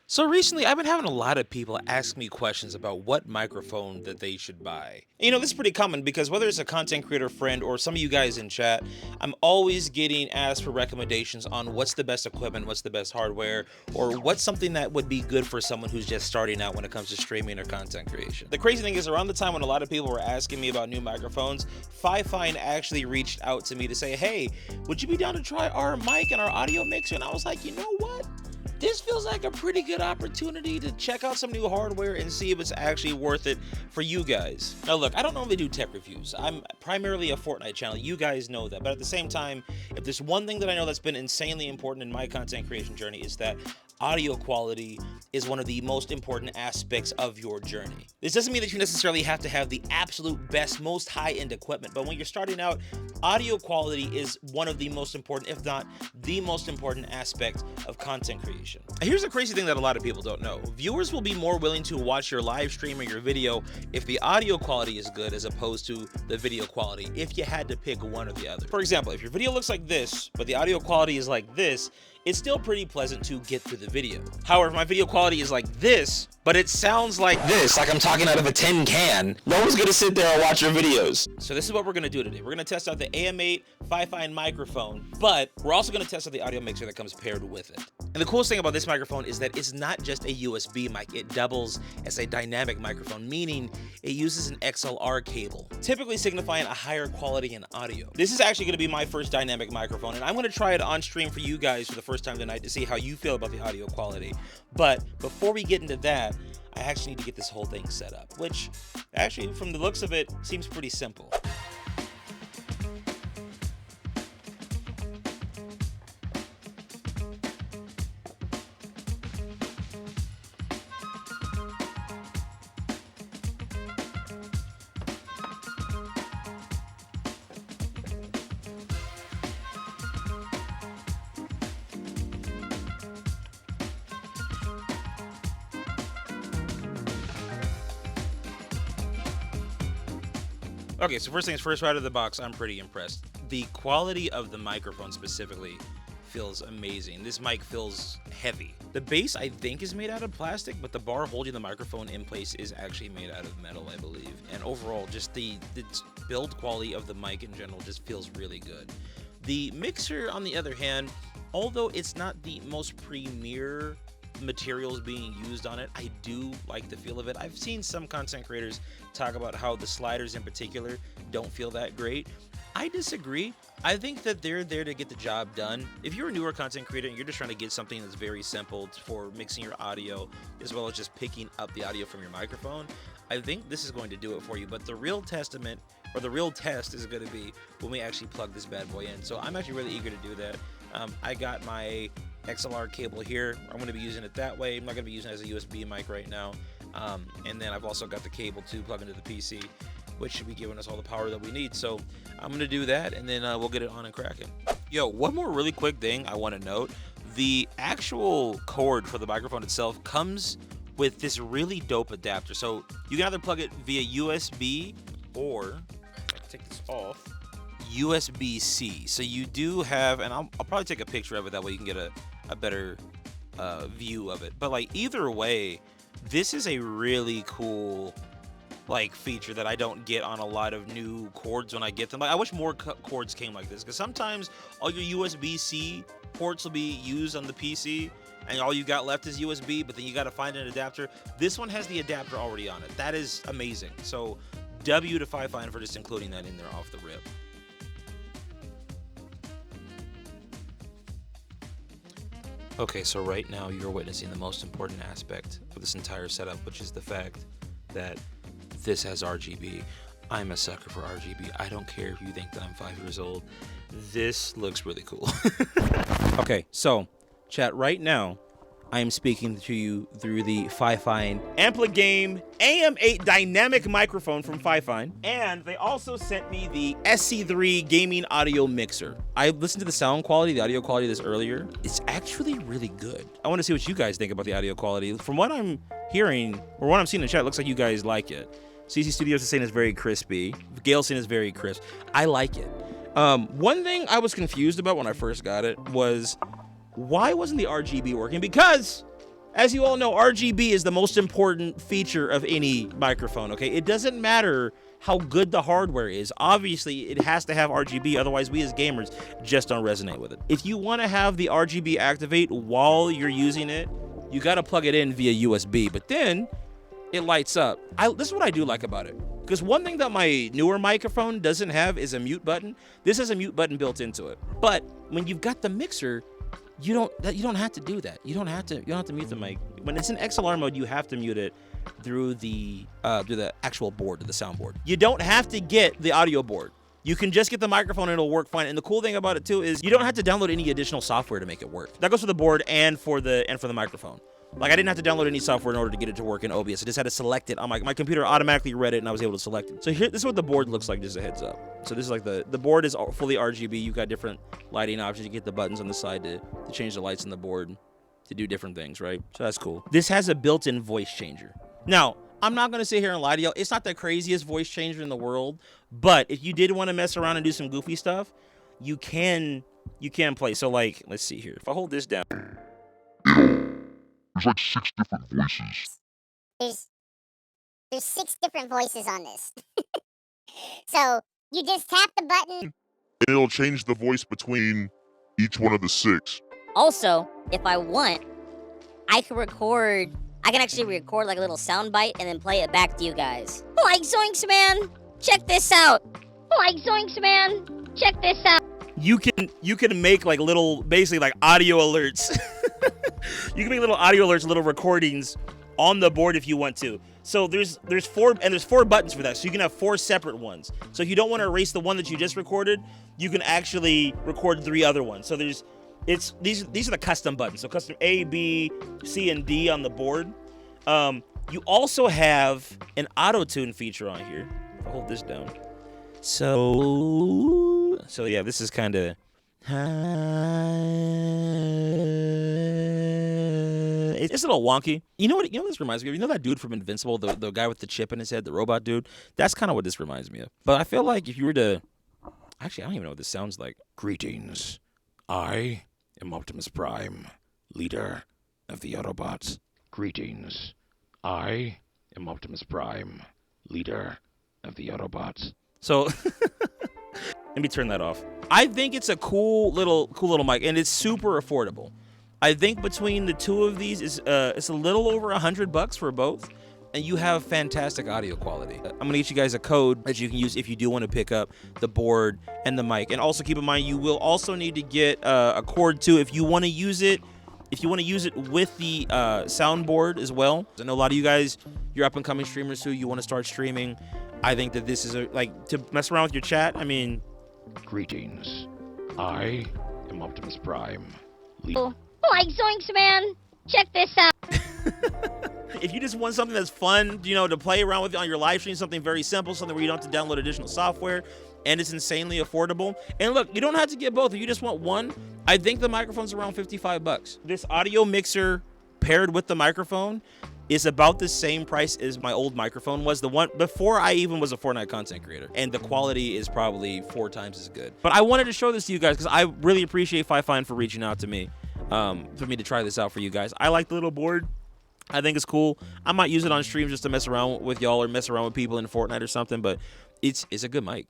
So recently, I've been having a lot of people ask me questions about what microphone that they should buy. You know, this is pretty common because whether it's a content creator friend or some of you guys in chat, I'm always getting asked for recommendations on what's the best equipment, what's the best hardware, or what's something that would be good for someone who's just starting out when it comes to streaming or content creation. The crazy thing is, around the time when a lot of people were asking me about new microphones, Fifine actually reached out to me to say, hey, would you be down to try our mic and our audio mixer? And I was like, you know what? This feels like a pretty good opportunity to check out some new hardware and see if it's actually worth it for you guys. Now look, I don't normally do tech reviews. I'm primarily a Fortnite channel. You guys know that. But at the same time, if there's one thing that I know that's been insanely important in my content creation journey is that audio quality is one of the most important aspects of your journey. This doesn't mean that you necessarily have to have the absolute best, most high-end equipment, but when you're starting out, audio quality is one of the most important, if not the most important aspect of content creation. Here's the crazy thing that a lot of people don't know. Viewers will be more willing to watch your live stream or your video if the audio quality is good as opposed to the video quality, if you had to pick one or the other. For example, if your video looks like this, but the audio quality is like this, it's still pretty pleasant to get through the video. However, if my video quality is like this, but it sounds like this, like I'm talking out of a tin can, no one's gonna sit there and watch your videos. So this is what we're gonna do today. We're gonna test out the AM8 Fifine microphone, but we're also gonna test out the audio mixer that comes paired with it. And the coolest thing about this microphone is that it's not just a USB mic, it doubles as a dynamic microphone, meaning it uses an XLR cable, typically signifying a higher quality in audio. This is actually gonna be my first dynamic microphone, and I'm gonna try it on stream for you guys for the first time tonight to see how you feel about the audio quality. But before we get into that, I actually need to get this whole thing set up, which actually, from the looks of it, seems pretty simple. Okay, so first things first, right out of the box, I'm pretty impressed. The quality of the microphone specifically feels amazing. This mic feels heavy. The base, I think, is made out of plastic, but the bar holding the microphone in place is actually made out of metal, I believe. And overall, just the build quality of the mic in general just feels really good. The mixer, on the other hand, although it's not the most premier materials being used on it, I do like the feel of it. I've seen some content creators talk about how the sliders in particular don't feel that great. I disagree. I think that they're there to get the job done. If you're a newer content creator and you're just trying to get something that's very simple for mixing your audio as well as just picking up the audio from your microphone, I think this is going to do it for you. But the real testament or the real test is going to be when we actually plug this bad boy in. So I'm actually really eager to do that. I got my XLR cable here. I'm going to be using it that way. I'm not going to be using it as a USB mic right now. And then I've also got the cable to plug into the PC, which should be giving us all the power that we need. So I'm going to do that, and then we'll get it on and cracking. Yo, one more really quick thing I want to note. The actual cord for the microphone itself comes with this really dope adapter. So you can either plug it via USB or, I'll take this off, USB-C. So you do have, and I'll probably take a picture of it, that way you can get a better view of it. But like either way, this is a really cool like feature that I don't get on a lot of new cords when I get them. Like I wish more cords came like this, because sometimes all your USB-C ports will be used on the PC and all you got left is USB, but then you got to find an adapter. This one has the adapter already on it. That is amazing. So W to Fifine for just including that in there off the rip. Okay, so right now you're witnessing the most important aspect of this entire setup, which is the fact that this has RGB. I'm a sucker for RGB. I don't care if you think that I'm 5 years old. This looks really cool. Okay, so chat, right now I am speaking to you through the Fifine Ampli-Game AM8 dynamic microphone from Fifine, and they also sent me the SC3 gaming audio mixer. I listened to the sound quality, the audio quality of this earlier. It's actually really good. I want to see what you guys think about the audio quality. From what I'm hearing, or what I'm seeing in the chat, it looks like you guys like it. CC Studios is saying it's very crispy. Gail's saying it's very crisp. I like it. One thing I was confused about when I first got it was, why wasn't the RGB working? Because As you all know, RGB is the most important feature of any microphone, okay? It doesn't matter how good the hardware is. Obviously, it has to have RGB, otherwise we as gamers just don't resonate with it. If you want to have the RGB activate while you're using it, you got to plug it in via USB, but then it lights up. This is what I do like about it. Because one thing that my newer microphone doesn't have is a mute button. This has a mute button built into it. But when you've got the mixer, you don't have to do that. You don't have to mute the mic. When it's in XLR mode, you have to mute it through the actual board, to the soundboard. You don't have to get the audio board. You can just get the microphone and it'll work fine. And the cool thing about it too is you don't have to download any additional software to make it work. That goes for the board and for the microphone. Like, I didn't have to download any software in order to get it to work in OBS. I just had to select it on my computer automatically read it, and I was able to select it. So here, this is what the board looks like, just a heads up. So this is like the board is fully RGB. You've got different lighting options. You get the buttons on the side to change the lights on the board to do different things, right? So that's cool. This has a built-in voice changer. Now, I'm not going to sit here and lie to y'all. It's not the craziest voice changer in the world, but if you did want to mess around and do some goofy stuff, you can play. So, like, let's see here. If I hold this down. There's like 6 different voices. There's 6 different voices on this. So you just tap the button. And it'll change the voice between each one of the 6. Also, if I want, I can actually record like a little sound bite and then play it back to you guys. Like Zoinks, man! Check this out! Like Zoinks, man! Check this out! You can make like little, basically like audio alerts. You can make little audio alerts, little recordings on the board if you want to. So there's 4 buttons for that. So you can have 4 separate ones. So if you don't want to erase the one that you just recorded, you can actually record 3 other ones. So these are the custom buttons. So custom A, B, C, and D on the board. You also have an auto tune feature on here. I'll hold this down. So yeah, this is kind of it's a little wonky. You know what this reminds me of? You know that dude from Invincible, the guy with the chip in his head, the robot dude? That's kind of what this reminds me of. But I feel like if you were to, actually, I don't even know what this sounds like. Greetings. I am Optimus Prime, leader of the Autobots. Greetings. I am Optimus Prime, leader of the Autobots. So let me turn that off. I think it's a cool little mic, and it's super affordable. I think between the two of these is it's a little over $100 for both, and you have fantastic audio quality. I'm gonna get you guys a code that you can use if you do want to pick up the board and the mic. And also keep in mind, you will also need to get a cord too if you want to use it. If you want to use it with the soundboard as well. I know a lot of you guys, you're up and coming streamers who you want to start streaming. I think that this is to mess around with your chat. I mean, greetings. I am Optimus Prime. Like Zoinks, man! Check this out! If you just want something that's fun, to play around with on your live stream, something very simple, something where you don't have to download additional software, and it's insanely affordable. And look, you don't have to get both. If you just want one, I think the microphone's around $55. This audio mixer paired with the microphone is about the same price as my old microphone was, the one before I even was a Fortnite content creator, and the quality is probably 4 times as good. But I wanted to show this to you guys because I really appreciate Fi-Fine for reaching out to me, for me to try this out for you guys. I like the little board. I think it's cool. I might use it on streams just to mess around with y'all or mess around with people in Fortnite or something, but it's a good mic.